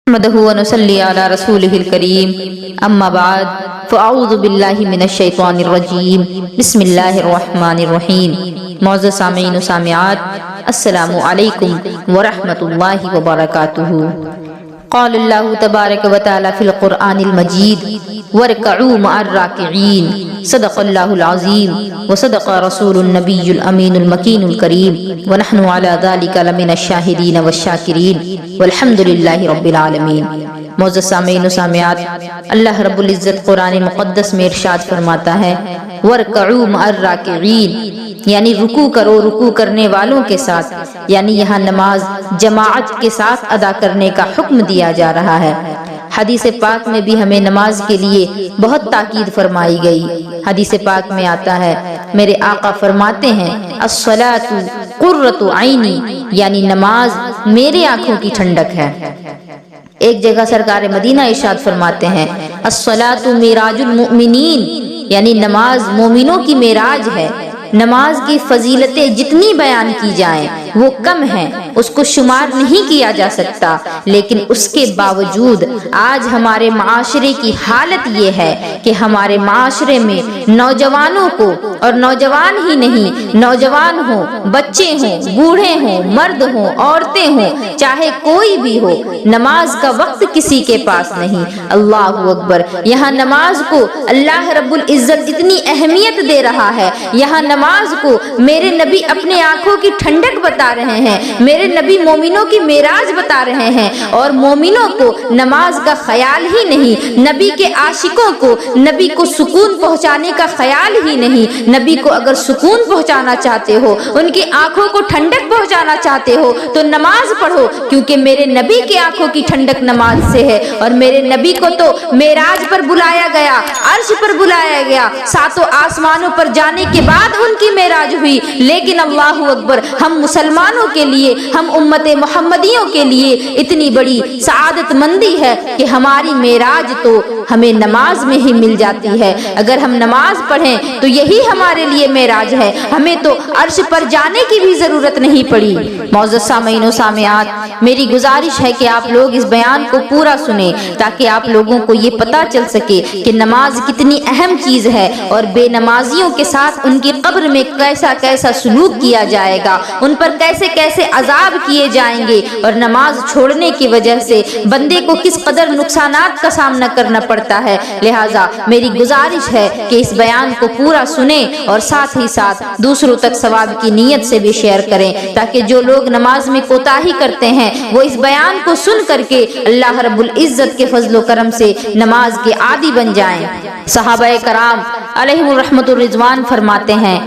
نحمده ونصلي على رسوله الكريم اما بعد فاعوذ باللہ من الشیطان الرجیم بسم اللہ الرحمن الرحیم۔ معزز سامعین و سامعات، السلام علیکم ورحمۃ اللہ وبرکاتہ۔ قال اللہ تبارک و تعالی فی القرآن المجید وارکعوا مع الراکعین، صدق اللہ العظیم وصدق رسول النبی الامین المکین الکریم، ونحن علی ذلک لمن الشاہدین والشاکرین والحمد للہ رب العالمین۔ معزز سامعین و سامعات، اللہ رب العزت قرآن مقدس میں ارشاد فرماتا ہے وارکعوا مع الراکعین، یعنی رکوع کرو رکوع کرنے والوں کے ساتھ، یعنی یہاں نماز جماعت کے ساتھ ادا کرنے کا حکم دیا جا رہا ہے۔ حدیث پاک میں بھی ہمیں نماز کے لیے بہت تاکید فرمائی گئی۔ حدیث پاک میں آتا ہے، میرے آقا فرماتے ہیں الصلاۃ قرۃ عینی، یعنی نماز میرے آنکھوں کی ٹھنڈک ہے۔ ایک جگہ سرکار مدینہ ارشاد فرماتے ہیں الصلاۃ معراج المؤمنین، یعنی نماز مومنوں کی معراج ہے۔ نماز کی فضیلتیں جتنی بیان کی جائیں وہ کم ہیں، اس کو شمار نہیں کیا جا سکتا، لیکن اس کے باوجود آج ہمارے معاشرے کی حالت یہ ہے کہ ہمارے معاشرے میں نوجوانوں کو، اور نوجوان ہی نہیں، نوجوان ہوں، بچے ہوں، بوڑھے ہوں، مرد ہوں، عورتیں ہوں، چاہے کوئی بھی ہو، نماز کا وقت کسی کے پاس نہیں۔ اللہ اکبر! یہاں نماز کو اللہ رب العزت اتنی اہمیت دے رہا ہے، یہاں نماز کو میرے نبی اپنے آنکھوں کی ٹھنڈک بتا رہے ہیں، میرے نبی مومنوں کی معراج بتا رہے ہیں، اور مومنوں کو نماز کا خیال ہی نہیں، نبی کے عاشقوں کو، نبی کو سکون پہنچانے کا خیال ہی نہیں۔ نبی کو اگر سکون پہنچانا چاہتے ہو، ان کی آنکھوں کو ٹھنڈک پہنچانا چاہتے ہو تو نماز پڑھو، کیونکہ میرے نبی کی آنکھوں کی ٹھنڈک نماز سے ہے۔ اور میرے نبی کو تو معراج پر بلایا گیا، عرش پر بلایا گیا، ساتوں آسمانوں پر جانے کے بعد ان کی معراج ہوئی، لیکن اللہ اکبر، ہم مسلمانوں کے لیے، ہم امت محمدیوں کے لیے اتنی بڑی سعادت مندی ہے کہ ہماری معراج تو ہمیں نماز میں ہی مل جاتی ہے۔ اگر ہم نماز پڑھیں تو یہی ہمارے لیے معراج ہے، ہمیں تو عرش پر جانے کی بھی ضرورت نہیں پڑی۔ معزز سامعین و سامعات، میری گزارش ہے کہ آپ لوگ اس بیان کو پورا سنیں تاکہ آپ لوگوں کو یہ پتا چل سکے کہ نماز کتنی اہم چیز ہے، اور بے نمازیوں کے ساتھ ان کی قبر میں کیسا کیسا سلوک کیا جائے گا، ان پر کیسے کیسے عذاب کیے جائیں گے، اور نماز چھوڑنے کی وجہ سے بندے کو کس قدر نقصانات کا سامنا کرنا پڑتا ہے۔ لہٰذا میری گزارش ہے کہ اس بیان کو پورا سنیں اور ساتھ ہی ساتھ دوسروں تک ثواب کی نیت سے بھی شیئر کریں، تاکہ جو لوگ نماز میں کوتاہی کرتے ہیں وہ اس بیان کو سن کر کے اللہ رب العزت کے فضل و کرم سے نماز کے عادی بن جائیں۔ صحابہ کرام علیہم الرحمۃ الرضوان فرماتے ہیں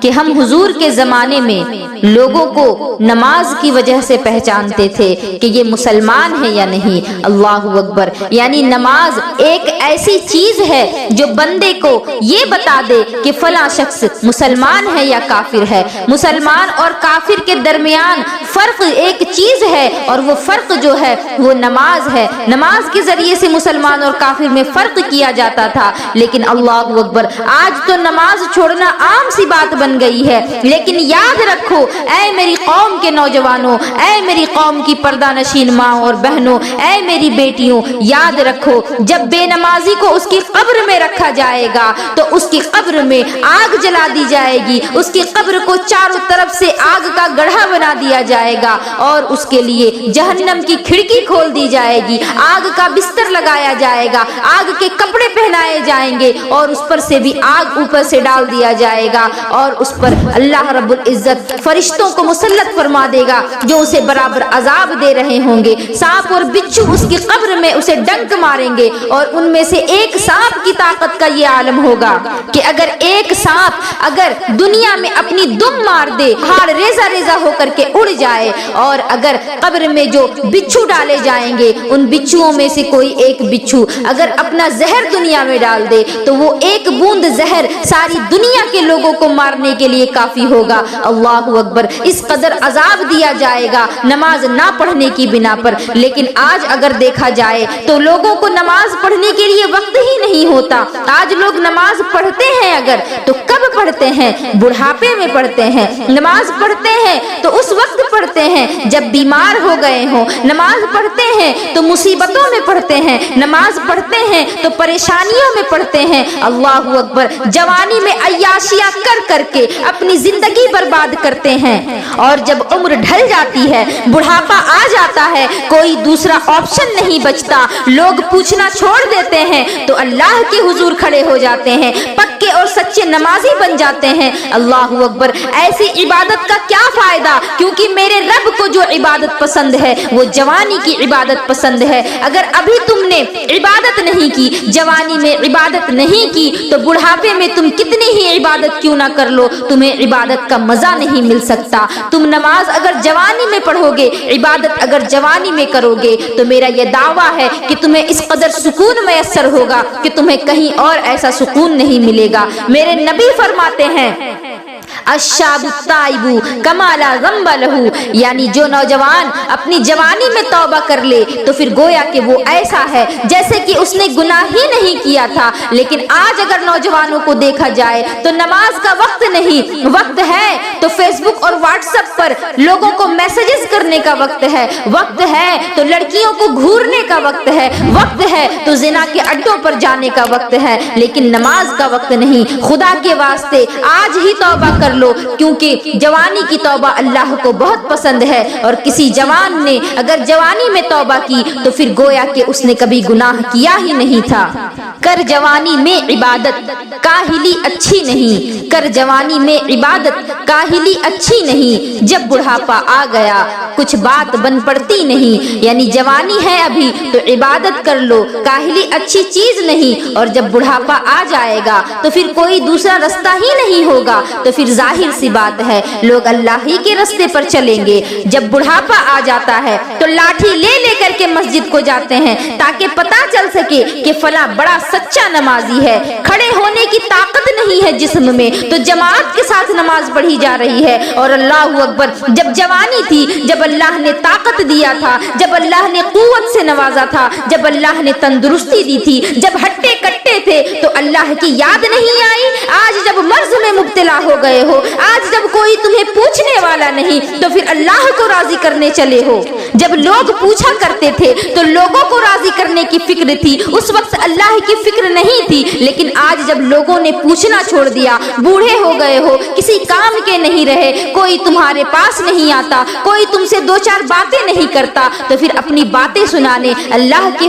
کہ ہم حضور کے زمانے میں لوگوں کو نماز کی وجہ سے پہچانتے تھے کہ یہ مسلمان ہے یا نہیں۔ اللہ اکبر! یعنی نماز ایک ایسی چیز ہے جو بندے کو یہ بتا دے کہ فلاں شخص مسلمان ہے یا کافر ہے۔ مسلمان اور کافر کے درمیان فرق ایک چیز ہے، اور وہ فرق جو ہے وہ نماز ہے۔ نماز کے ذریعے سے مسلمان اور کافر میں فرق کیا جاتا تھا، لیکن اللہ اکبر، آج تو نماز چھوڑنا عام سی بات بن گئی ہے۔ لیکن یاد رکھو اے میری قوم کے نوجوانوں، اے میری قوم کی پردہ نشین ماں اور بہنوں، اے میری بیٹیوں، یاد رکھو جب بے نمازی کو اس کی قبر میں رکھا جائے گا تو اس کی قبر میں آگ جلا دی جائے گی، اس کی قبر کو چاروں طرف سے آگ کا گڑھا بنا دیا جائے گا، اور اس کے لیے جہنم کی کھڑکی کھول دی جائے گی، آگ کا بستر لگایا جائے گا، آگ کے کپڑے پہنائے جائیں گے، اور اس پر سے بھی آگ اوپر سے ڈال دیا جائے گا، اور اس پر اللہ رب العزت فرشتوں کو مسلط فرما دے گا جو اسے برابر عذاب دے رہے ہوں گے۔ سانپ اور بچھو اس کی قبر میں اسے ڈنک ماریں گے، اور ان میں سے ایک سانپ کی طاقت کا یہ عالم ہوگا کہ اگر ایک سانپ اگر دنیا میں اپنی دم مار دے، ہاڑ ریزہ ریزہ ہو کر کے اڑ جائے، اور اگر قبر میں جو بچھو ڈالے جائیں گے ان بچھوؤں میں سے کوئی ایک بچھو اگر اپنا زہر دنیا میں ڈال دے تو وہ ایک بوند زہر ساری دنیا کے لوگوں کو مارنے کے لیے کافی ہوگا۔ اللہ اکبر! اس قدر عذاب دیا جائے گا نماز نہ پڑھنے کی بنا پر۔ لیکن آج اگر دیکھا جائے تو لوگوں کو نماز پڑھنے کے لیے وقت ہی نہیں ہوتا۔ آج لوگ نماز پڑھتے ہیں اگر تو کب پڑھتے ہیں؟ بڑھاپے میں پڑھتے ہیں۔ نماز پڑھتے ہیں تو اس وقت پڑھتے ہیں جب بیمار ہو گئے ہوں، نماز پڑھتے ہیں تو مصیبتوں میں پڑھتے ہیں، نماز پڑھتے ہیں تو پریشانیوں میں پڑھتے ہیں۔ اللہ اکبر، جوانی میں عیاشیاں کر کر کے اپنی زندگی برباد کرتے ہیں، اور جب عمر ڈھل جاتی ہے، بڑھاپا آ جاتا ہے، کوئی دوسرا آپشن نہیں بچتا، لوگ پوچھنا چھوڑ دیتے ہیں تو اللہ کے حضور کھڑے ہو جاتے ہیں، پکے اور سچے نمازی بن جاتے ہیں۔ اللہ اکبر، ایسی عبادت کا کیا فائدہ، کیونکہ میرے رب کو جو عبادت پسند ہے وہ جوانی کی عبادت پسند ہے۔ اگر ابھی تم نے عبادت نہیں کی، جوانی میں عبادت نہیں کی، تو بڑھاپے میں تم کتنی ہی عبادت کیوں نہ کر لو، تمہیں عبادت کا مزہ نہیں مل سکتا۔ تم نماز اگر جوانی میں پڑھو گے، عبادت اگر جوانی میں کرو گے، تو میرا یہ دعویٰ ہے کہ تمہیں اس قدر سکون میسر ہوگا کہ تمہیں کہیں اور ایسا سکون نہیں ملے گا۔ میرے نبی فرماتے ہیں الشاب التائب کما لا ذنب لہ، یعنی جو نوجوان اپنی جوانی میں توبہ کر لے تو پھر گویا کہ وہ ایسا ہے جیسے کہ اس نے گناہ ہی نہیں کیا تھا۔ لیکن آج اگر نوجوانوں کو دیکھا جائے تو نماز کا وقت نہیں، وقت ہے تو فیس بک اور واٹس ایپ پر لوگوں کو میسجز کرنے کا وقت ہے، وقت ہے تو لڑکیوں کو گھورنے کا وقت ہے، وقت ہے تو زنا کے اڈوں پر جانے کا وقت ہے، لیکن نماز کا وقت نہیں۔ خدا کے واسطے آج ہی توبہ کر لو، کیونکہ جوانی کی توبہ اللہ کو بہت پسند ہے، اور کسی جوان نے اگر جوانی میں توبہ کی تو پھر گویا کہ اس نے کبھی گناہ کیا ہی نہیں تھا۔ کر جوانی میں عبادت کاہلی اچھی نہیں، کر جوانی میں عبادت کاہلی اچھی نہیں، جب بڑھاپا آ گیا کچھ بات بن پڑتی نہیں، یعنی جوانی ہے ابھی تو عبادت کر لو، کاہلی اچھی چیز نہیں، اور جب بڑھاپا آ جائے گا تو پھر کوئی دوسرا رستہ ہی نہیں ہوگا، تو پھر ظاہر سی بات ہے لوگ اللہ ہی کے رستے پر چلیں گے۔ جب بڑھاپا آ جاتا ہے تو لاٹھی لے لے کر کے مسجد کو جاتے ہیں تاکہ پتہ چل سکے کہ فلاں بڑا سچا نمازی ہے۔ کھڑے ہونے کی طاقت نہیں ہے جسم میں تو جماعت کے ساتھ نماز پڑھی جا رہی ہے، اور اللہ اکبر، جب جوانی تھی، جب اللہ نے طاقت دیا تھا، جب اللہ نے قوت سے نوازا تھا، جب اللہ نے تندرستی دی تھی، جب ہٹے کٹے تھے تو اللہ کی یاد نہیں آئی؟ آج جب مرض میں مبتلا ہو گئے ہو، آج جب کوئی تمہیں پوچھنے والا نہیں تو پھر اللہ کو راضی کرنے چلے ہو۔ جب لوگ پوچھا کرتے تھے تو لوگوں کو راضی کرنے کی فکر تھی، اس وقت اللہ کی فکر نہیں تھی، لیکن آج جب لوگوں نے پوچھنا چھوڑ دیا، بوڑھے ہو گئے ہو، کسی کام کے نہیں رہے، کوئی تمہارے پاس نہیں آتا، کوئی تم سے دو چار باتیں نہیں کرتا، تو پھر اپنی باتیں سنانے اللہ کے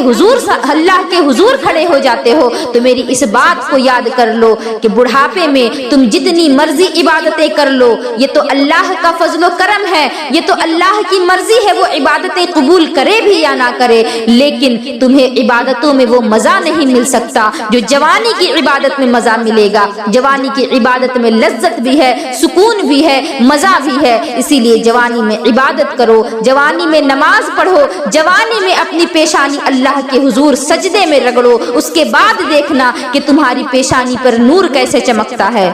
حضور کھڑے ہو جاتے ہو۔ تو میری اس بات کو یاد کر لو کہ بڑھاپے میں تم جتنی مرضی عبادتیں کر لو، یہ تو اللہ کا فضل و کرم ہے، یہ تو اللہ کی مرضی ہے وہ عبادتیں قبول کرے بھی یا نہ کرے، لیکن تمہیں عبادتوں میں وہ مزہ نہیں مل سکتا جو جوانی کی عبادت میں مزہ ملے گا۔ جوانی کی عبادت میں لذت بھی ہے، سکون بھی ہے، مزہ بھی ہے، اسی لیے جوانی میں عبادت کرو، جوانی میں نماز پڑھو، جوانی میں اپنی پیشانی اللہ کے حضور سجدے میں رگڑو، اس کے بعد دیکھنا کہ تمہاری پیشانی پر نور کیسے چمکتا ہے۔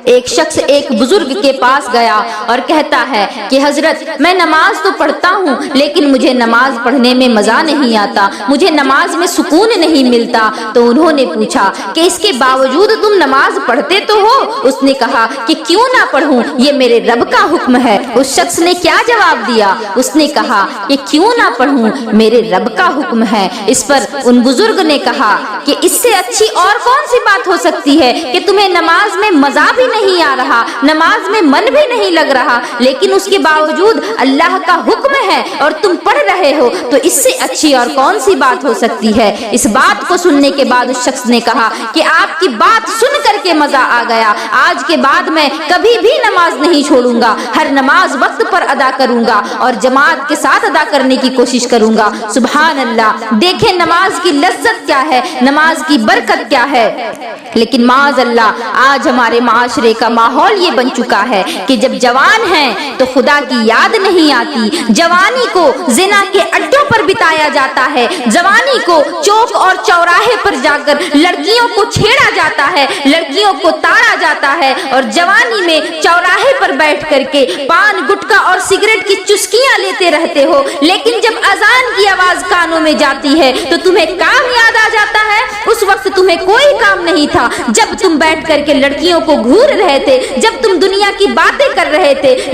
ایک شخص ایک بزرگ کے پاس گیا اور کہتا ہے کہ حضرت میں نماز تو پڑھتا ہوں لیکن مجھے نماز پڑھنے میں مزہ نہیں آتا، مجھے نماز میں سکون نہیں ملتا۔ تو انہوں نے پوچھا کہ اس کے باوجود تم نماز پڑھتے تو ہو؟ اس نے کہا کہ کیوں نہ پڑھوں، یہ میرے رب کا حکم ہے۔ اس شخص نے کیا جواب دیا؟ اس نے کہا کہ کیوں نہ پڑھوں، میرے رب کا حکم ہے۔ اس پر ان بزرگ نے کہا کہ اس سے اچھی اور کون سی بات ہو سکتی ہے کہ تمہیں نماز میں مزہ بھی نہیں آ رہا، نماز میں من بھی نہیں لگ رہا، لیکن اس کے باوجود اللہ کا حکم ہے اور تم پڑھ رہے ہو، تو اس سے اچھی اور کون سی بات ہو سکتی ہے؟ اس بات کو سننے کے بعد اس شخص نے کہا کہ آپ کی بات سن کر کے مزہ آ گیا، آج کے بعد میں کبھی بھی نماز نہیں چھوڑوں گا، ہر نماز وقت پر ادا کروں گا اور جماعت کے ساتھ ادا کرنے کی کوشش کروں گا۔ سبحان اللہ، دیکھیں نماز کی لذت کیا ہے، نماز کی برکت کیا ہے۔ لیکن معاذ اللہ آج ہمارے معاشرے کا ماحول یہ بن چکا ہے کہ جب جوان ہیں تو خدا کی یاد نہیں آتی، جوانی کو زنا کے اڈوں پر بتایا جاتا ہے، جوانی کو چوک اور چوراہے پر جا کر لڑکیوں کو چھیڑا جاتا ہے، لڑکیوں کو تاڑا جاتا ہے، اور جوانی میں چوراہے پر بیٹھ کر کے پان گٹکا اور سگریٹ کی چسکیاں لیتے رہتے ہو، لیکن جب اذان کی آواز کانوں میں جاتی ہے تو تمہیں کام یاد آ جاتا ہے۔ اس وقت تمہیں کوئی کام نہیں تھا جب تم بیٹھ کر کے لڑکیوں کو گھور رہے تھے، جب تم دنیا کی باتیں کر رہے تھے،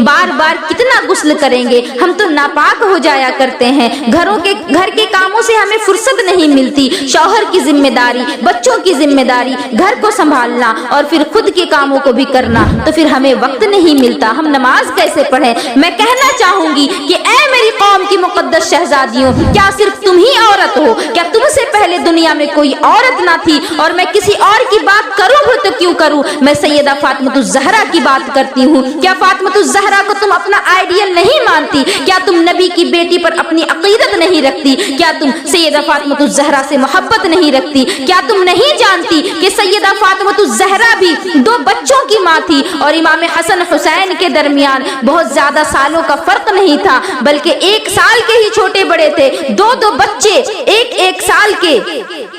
بار بار کتنا غسل کریں گے, ہم تو ناپاک ہو جایا کرتے ہیں. گھر کے کاموں سے ہمیں فرصت نہیں ملتی, شوہر کی ذمہ داری, بچوں کی ذمہ داری, گھر کو سنبھالنا اور پھر خود کے کاموں کو بھی کرنا, تو پھر ہمیں وقت نہیں ملتا, ہم نماز کیسے پڑھیں؟ میں کہنا چاہوں گی کہ اے میری قوم کی مقدس شہزادیوں, کیا صرف تم ہی عورت ہو؟ کیا تم سے پہلے دنیا میں کوئی عورت نہ تھی؟ اور میں کسی اور کی بات کروں تو کیوں کروں؟ میں سیدہ فاطمہ الزہرا کی بات کرتی ہوں. کیا فاطمہ الزہرا کو تم اپنا آئیڈیل نہیں مانتی؟ کیا تم نبی کی بیٹی پر اپنی عقیدت نہیں رکھتی؟ کیا تم سیدہ فاطمہ الزہرا سے محبت نہیں رکھتی؟ کیا تم نہیں جانتی کہ سیدہ فاطمہ الزہرا بھی 2 بچوں کی ماں تھی اور امام حسن حسین کے درمیان بہت زیادہ سالوں کا فرق نہیں تھا, بلکہ 1 سال کے ہی چھوٹے بڑے تھے. 2 بچے, ایک سال کے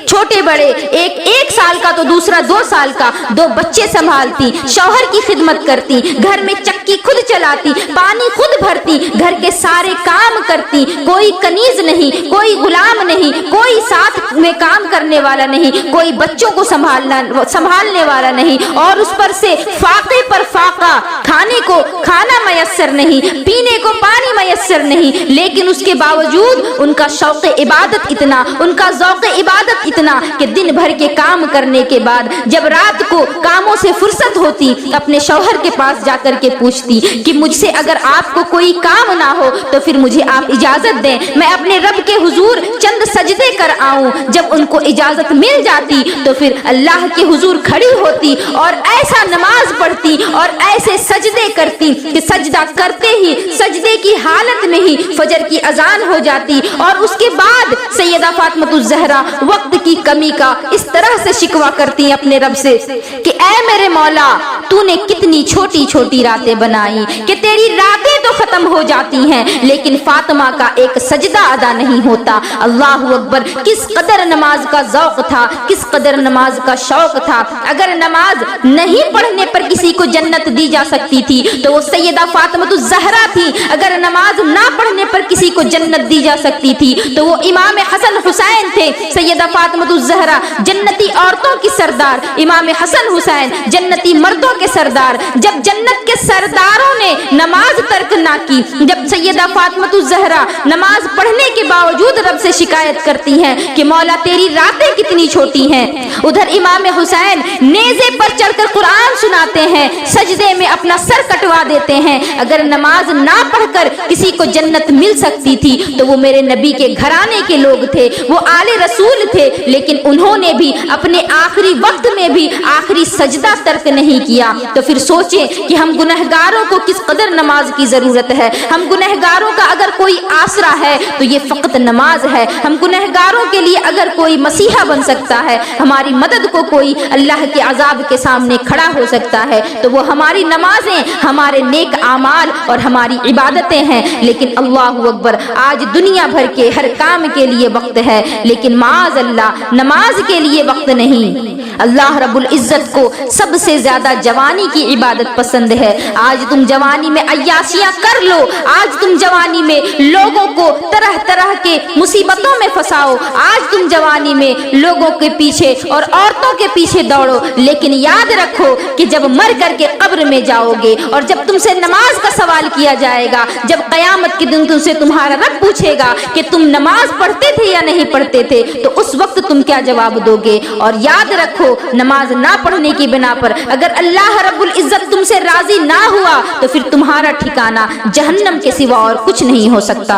چھوٹے بڑے, ایک سال کا تو دوسرا 2 سال کا, 2 بچے سنبھالتی, شوہر کی خدمت کرتی, گھر میں چکی خود چلاتی, پانی خود بھرتی, گھر کے سارے کام کرتی, کوئی کنیز نہیں, کوئی غلام نہیں, کوئی ساتھ میں کام کرنے والا نہیں, کوئی بچوں کو سنبھالنے والا نہیں, اور اس پر سے فاقے پر فاقہ, کھانے کو کھانا میسر نہیں, پینے کو پانی میسر نہیں, لیکن اس کے باوجود ان کا شوق عبادت اتنا, ان کا ذوق عبادت اتنا کہ دن بھر کے کام کرنے کے بعد جب رات کو کاموں سے فرصت ہوتی, اپنے شوہر کے پاس جا کر کے پوچھتی کہ مجھ سے اگر آپ کو کوئی کام نہ ہو تو پھر مجھے آپ اجازت دیں, میں اپنے رب کے حضور چند سجدے کر آؤں. جب ان کو اجازت مل جاتی تو پھر اللہ کے حضور کھڑی ہوتی اور ایسا نماز پڑھتی اور ایسے سجدے کرتی کہ سجدہ کرتے ہی سجدے کی حالت میں ہی فجر کی اذان ہو جاتی. اور اس کے بعد سیدہ فاطمہ الزہرا وقت کی کمی کا اس طرح سے شکوہ کرتی اپنے رب سے کہ اے میرے مولا, تو نے کتنی چھوٹی چھوٹی راتیں بنائی کہ تیری راتیں تو ختم ہو جاتی ہیں لیکن فاطمہ کا ایک سجدہ ادا نہیں ہوتا. اللہ اکبر, کس قدر نماز کا ذوق تھا, کس قدر نماز کا شوق تھا. اگر نماز نہیں پڑھنے پر کسی کو جنت دی جا سکتی تھی تو وہ سیدہ فاطمہ الزہرا تھی. اگر نماز نہ پڑھنے پر کسی کو جنت دی جا سکتی تھی تو وہ امام حسن حسین تھے. سیدہ فاطمہ الزہرا جنتی عورتوں کی سردار, امام حسن حسین جنتی مردوں کے سردار. جب جنت کے سرداروں نے نماز ترک نہ کی, جب سیدہ فاطمہ الزہرا نماز پڑھنے کے باوجود رب سے شکایت کرتی ہیں کہ مولا تیری راتیں کتنی چھوٹی ہیں, ادھر امام حسین نیزے پر چڑھ کر قرآن سناتے ہیں, سجدے میں اپنا سر کٹوا دیتے ہیں. اگر نماز نہ پڑھ کر کسی کو جنت مل سکتی تھی تو وہ میرے نبی کے گھرانے کے لوگ تھے, وہ آل رسول تھے, لیکن انہوں نے بھی اپنے آخری وقت میں بھی آخری سجدہ ترک نہیں کیا. تو پھر سوچیں کہ ہم گنہگاروں کو کس قدر نماز کی ضرورت ہے. ہم گنہگاروں کا اگر کوئی آسرا ہے تو یہ فقط نماز ہے. ہم گنہگاروں کے لیے اگر کوئی مسیحا بن سکتا ہے, ہماری مدد کو کوئی اللہ کے عذاب کے سامنے کھڑا ہو سکتا ہے, تو وہ ہماری نمازیں, ہمارے نیک اعمال اور ہماری عبادتیں ہیں. لیکن اللہ اکبر, آج دنیا بھر کے ہر کام کے لیے وقت ہے لیکن معاذ اللہ نماز کے لیے وقت نہیں. اللہ رب العزت کو سب سے زیادہ جوانی کی عبادت پسند ہے. آج تم جوانی میں عیاشیاں کر لو, آج تم جوانی میں لوگوں کو طرح طرح کے مصیبتوں میں پھنساؤ, آج تم جوانی میں لوگوں کے پیچھے اور عورتوں کے پیچھے دوڑو, لیکن یاد رکھو کہ جب مر کر کے قبر میں جاؤ گے اور جب تم سے نماز کا سوال کیا جائے گا, جب قیامت کے دن تم سے تمہارا رب پوچھے گا کہ تم نماز پڑھتے تھے یا نہیں پڑھتے تھے, تو اس وقت تم کیا جواب دو گے؟ اور یاد رکھو, نماز نہ پڑھنے کی بنا پر اگر اللہ رب العزت تم سے راضی نہ ہوا تو پھر تمہارا ٹھکانہ جہنم کے سوا اور کچھ نہیں ہو سکتا.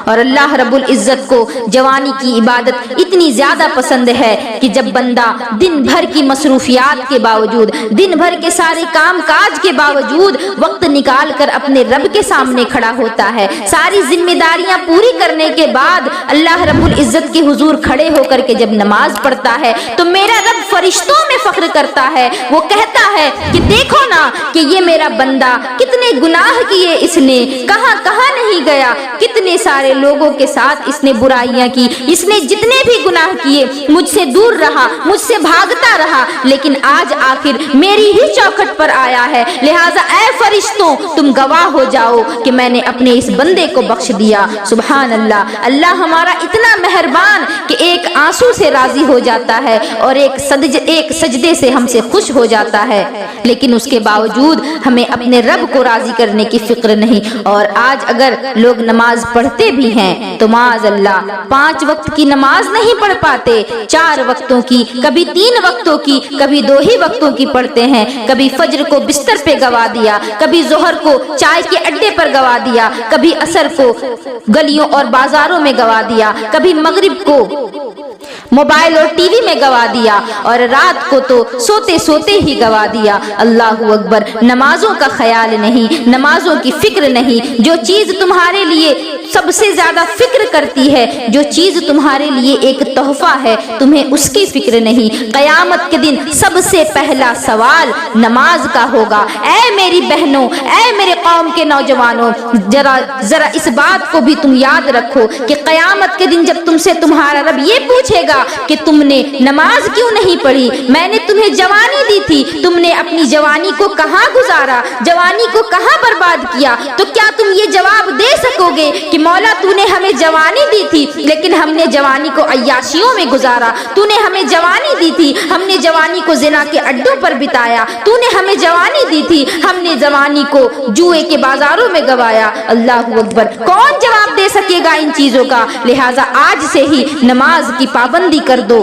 اور اللہ رب العزت کو جوانی کی عبادت اتنی زیادہ پسند ہے کہ جب بندہ دن بھر کی مصروفیات کے باوجود, دن بھر کے سارے کام کاج کے باوجود وقت نکال کر اپنے رب کے سامنے کھڑا ہوتا ہے, ساری ذمہ داریاں پوری کرنے کے بعد اللہ رب العزت کے حضور کھڑے ہو کر کے جب نماز پڑھتا ہے تو میرا رب فرشتوں میں فخر کرتا ہے. وہ کہتا ہے کہ دیکھو نا کہ یہ میرا بندہ کتنے گناہ کیے, اس نے کہاں کہاں نہیں گیا, کتنے سارے لوگوں کے ساتھ اس نے برائیاں کی, اس نے جتنے بھی گناہ کیے مجھ سے دور رہا, مجھ سے بھاگتا رہا, لیکن آج آخر میری ہی چوکھٹ پر آیا ہے. لہٰذا اے فرشتوں, تم گواہ ہو جاؤ کہ میں نے اپنے اس بندے کو بخش دیا۔ سبحان اللہ، اللہ ہمارا اتنا مہربان کہ ایک آنسو سے راضی ہو جاتا ہے اور ایک سجدے سے ہم سے خوش ہو جاتا ہے، لیکن اس کے باوجود ہمیں اپنے رب کو راضی کرنے کی فکر نہیں۔ اور آج اگر لوگ نماز پڑھتے بھی ہیں تو معاذ اللہ 5 وقت کی نماز نہیں پڑھ پاتے، 4 وقتوں کی، کبھی 3 وقتوں کی، کبھی 2 ہی وقتوں کی پڑھتے ہیں۔ کبھی فجر کو بستر پہ گوا دیا، کبھی ظہر کو چائے کے اڈے پر گوا دیا، کبھی عصر کو گلیوں اور بازاروں میں گوا دیا، کبھی مغرب کو موبائل اور ٹی وی میں گوا دیا، اور رات کو تو سوتے سوتے ہی گوا دیا۔ اللہ اکبر، نمازوں کا خیال نہیں، نمازوں کی فکر نہیں۔ جو چیز تمہارے لیے سب سے زیادہ فکر کرتی ہے، جو چیز تمہارے لیے ایک تحفہ ہے، تمہیں اس کی فکر نہیں۔ قیامت کے دن سب سے پہلا سوال نماز کا ہوگا۔ اے میری بہنوں، اے میرے قوم کے نوجوانوں، ذرا اس بات کو بھی تم یاد رکھو کہ قیامت کے دن جب تم سے تمہارا رب یہ پوچھے گا کہ تم نے نماز کیوں نہیں پڑھی، میں نے تمہیں جوانی دی تھی، تم نے اپنی جوانی کو کہاں گزارا، جوانی کو کہاں برباد کیا، تو کیا تم یہ جواب دے سکو گے کہ مولا تو نے ہمیں جوانی دی تھی لیکن ہم نے جوانی کو عیاشیوں میں گزارا، تو نے ہمیں جوانی دی تھی، ہم نے جوانی کو زنا کے اڈوں پر بتایا، تو نے ہمیں جوانی دی تھی، ہم نے جوانی کو جوئے کے بازاروں میں گوایا۔ اللہ اکبر، کون جواب دے سکے گا ان چیزوں کا؟ لہٰذا آج سے ہی نماز کی پابندی کر دو۔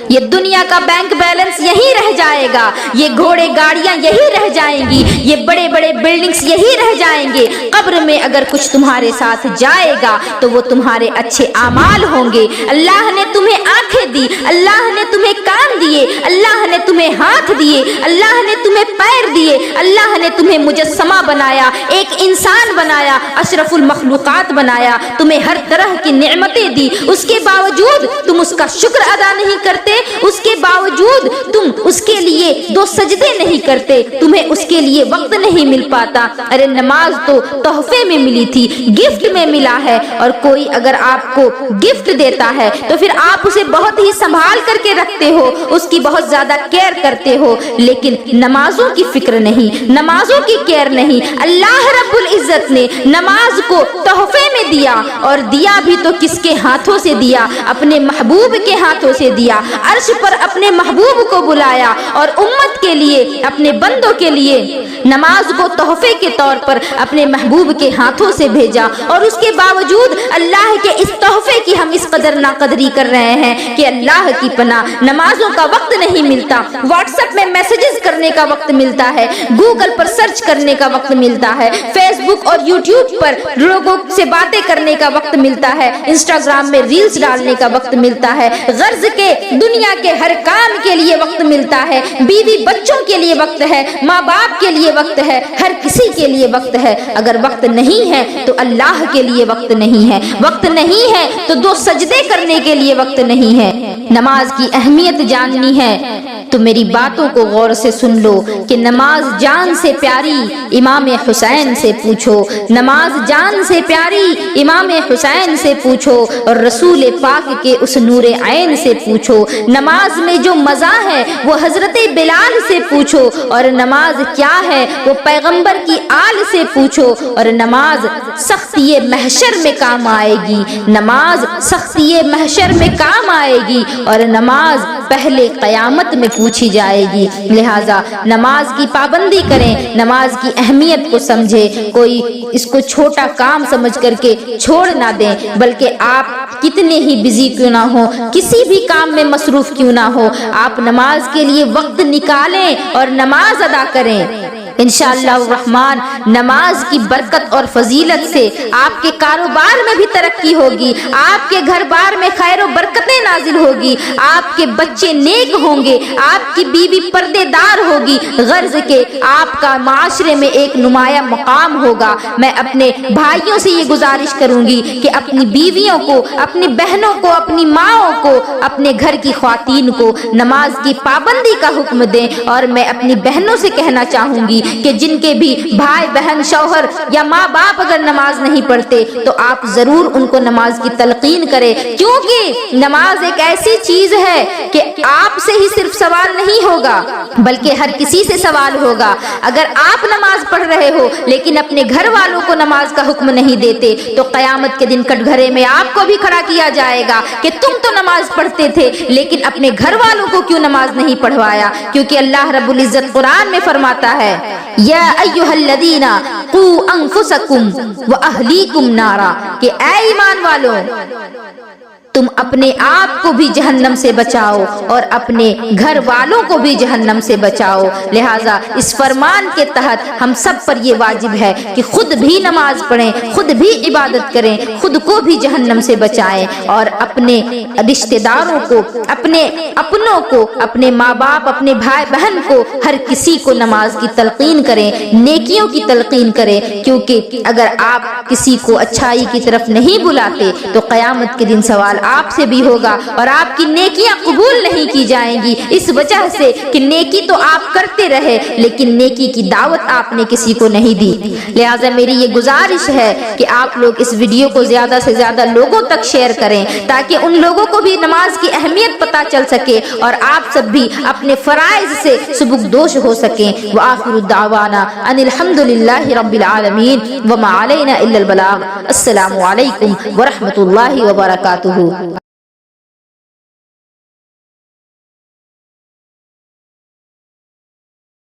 یہ دنیا کا بینک بیلنس یہی رہ جائے گا، یہ گھوڑے گاڑیاں یہی رہ جائیں گی، یہ بڑے بڑے بلڈنگز یہی رہ جائیں گے۔ قبر میں اگر کچھ تمہارے ساتھ جائے گا تو وہ تمہارے اچھے اعمال ہوں گے۔ اللہ نے تمہیں آنکھیں دی، اللہ نے تمہیں کان دیے، اللہ نے تمہیں ہاتھ دیے، اللہ نے تمہیں پیر دیے، اللہ نے تمہیں مجسمہ بنایا، ایک انسان بنایا، اشرف المخلوقات بنایا، تمہیں ہر طرح کی نعمتیں دی، اس کے باوجود تم اس کا شکر ادا نہیں کرتے، اس کے باوجود تم اس کے لیے 2 سجدے نہیں کرتے، تمہیں اس کے لیے وقت نہیں مل پاتا۔ ارے نماز تو تحفے میں ملی تھی، گفٹ میں ملا ہے، اور کوئی اگر آپ کو گفٹ دیتا ہے تو پھر آپ اسے بہت ہی سنبھال کر کے رکھتے ہو، اس کی بہت زیادہ کیئر کرتے ہو، لیکن نمازوں کی فکر نہیں، نمازوں کی کیئر نہیں۔ اللہ رب العزت نے نماز کو تحفے میں دیا، اور دیا بھی تو کس کے ہاتھوں سے دیا؟ اپنے محبوب کے ہاتھوں سے دیا۔ عرش پر اپنے محبوب کو بلایا اور امت کے لیے، اپنے بندوں کے لیے نماز کو تحفے کے طور پر اپنے محبوب کے ہاتھوں سے بھیجا، اور اس کے باوجود اللہ کے اس تحفے کی ہم اس قدر ناقدری کر رہے ہیں کہ اللہ کی پناہ نمازوں کا وقت نہیں ملتا، واٹس ایپ میں میسجز کرنے کا وقت ملتا ہے، گوگل پر سرچ کرنے کا وقت ملتا ہے، فیس بک اور یوٹیوب پر لوگوں سے باتیں کرنے کا وقت ملتا ہے، انسٹاگرام میں ریلز ڈالنے کا وقت ملتا ہے، غرض کے دنیا کے ہر کام کے لیے وقت ملتا ہے، بیوی بچوں کے لیے وقت ہے، ماں باپ کے لیے وقت ہے، ہر کسی کے لیے وقت ہے۔ اگر وقت نہیں ہے تو اللہ کے لیے وقت نہیں ہے، وقت نہیں ہے تو 2 سجدے کرنے کے لیے وقت نہیں ہے۔ نماز کی اہمیت جاننی ہے تو میری باتوں کو غور سے سن لو کہ نماز جان سے پیاری امام حسین سے پوچھو، نماز جان سے پیاری امام حسین سے پوچھو، اور رسول پاک کے اس نور عین سے پوچھو۔ نماز میں جو مزہ ہے وہ حضرت بلال سے پوچھو، اور نماز کیا ہے وہ پیغمبر کی آل سے پوچھو، اور نماز سختی محشر میں کام آئے گی، نماز سختی محشر میں کام آئے گی، اور نماز پہلے قیامت میں پوچھی جائے گی۔ لہٰذا نماز کی پابندی کریں، نماز کی اہمیت کو سمجھے، کوئی اس کو چھوٹا کام سمجھ کر کے چھوڑ نہ دیں، بلکہ آپ کتنے ہی بزی کیوں نہ ہو، کسی بھی کام میں مصروف کیوں نہ ہو، آپ نماز کے لیے وقت نکالیں اور نماز ادا کریں۔ انشاءاللہ الرحمن نماز کی برکت اور فضیلت سے آپ کے کاروبار میں بھی ترقی ہوگی، آپ کے گھر بار میں خیر و برکتیں نازل ہوگی، آپ کے بچے نیک ہوں گے، آپ کی بیوی پردے دار ہوگی، غرض کے آپ کا معاشرے میں ایک نمایاں مقام ہوگا۔ میں اپنے بھائیوں سے یہ گزارش کروں گی کہ اپنی بیویوں کو، اپنی بہنوں کو، اپنی ماؤں کو، اپنے گھر کی خواتین کو نماز کی پابندی کا حکم دیں، اور میں اپنی بہنوں سے کہنا چاہوں گی کہ جن کے بھی بھائی بہن شوہر یا ماں باپ اگر نماز نہیں پڑھتے تو آپ ضرور ان کو نماز کی تلقین کریں، کیونکہ نماز ایک ایسی چیز ہے کہ آپ سے ہی صرف سوال نہیں ہوگا بلکہ ہر کسی سے سوال ہوگا۔ اگر آپ نماز پڑھ رہے ہو لیکن اپنے گھر والوں کو نماز کا حکم نہیں دیتے تو قیامت کے دن کٹگھرے میں آپ کو بھی کھڑا کیا جائے گا کہ تم تو نماز پڑھتے تھے لیکن اپنے گھر والوں کو کیوں نماز نہیں پڑھوایا؟ کیونکہ اللہ رب العزت قرآن میں فرماتا ہے یا ایھا الذین قوا انفسکم واہلیکم نارا، کہ اے ایمان والو تم اپنے آپ کو بھی جہنم سے بچاؤ اور اپنے گھر والوں کو بھی جہنم سے بچاؤ۔ لہٰذا اس فرمان کے تحت ہم سب پر یہ واجب ہے کہ خود بھی نماز پڑھیں، خود بھی عبادت کریں، خود کو بھی جہنم سے بچائیں اور اپنے رشتہ داروں کو، اپنے اپنوں کو، اپنے ماں باپ، اپنے بھائی بہن کو، ہر کسی کو نماز کی تلقین کریں، نیکیوں کی تلقین کریں، کیونکہ اگر آپ کسی کو اچھائی کی طرف نہیں بلاتے تو قیامت کے دن سوال آپ سے بھی ہوگا اور آپ کی نیکیاں قبول نہیں کی جائیں گی، اس وجہ سے کہ نیکی تو آپ کرتے رہے لیکن نیکی کی دعوت آپ نے کسی کو نہیں دی۔ لہٰذا میری یہ گزارش ہے کہ آپ لوگ اس ویڈیو کو زیادہ سے زیادہ لوگوں تک شیئر کریں تاکہ ان لوگوں کو بھی نماز کی اہمیت پتہ چل سکے اور آپ سب بھی اپنے فرائض سے سبکدوش ہو سکیں۔ وآخر دعوانا ان الحمد للہ رب العالمین وما علینا الا البلاغ۔ السلام علیکم ورحمۃ اللہ وبرکاتہ۔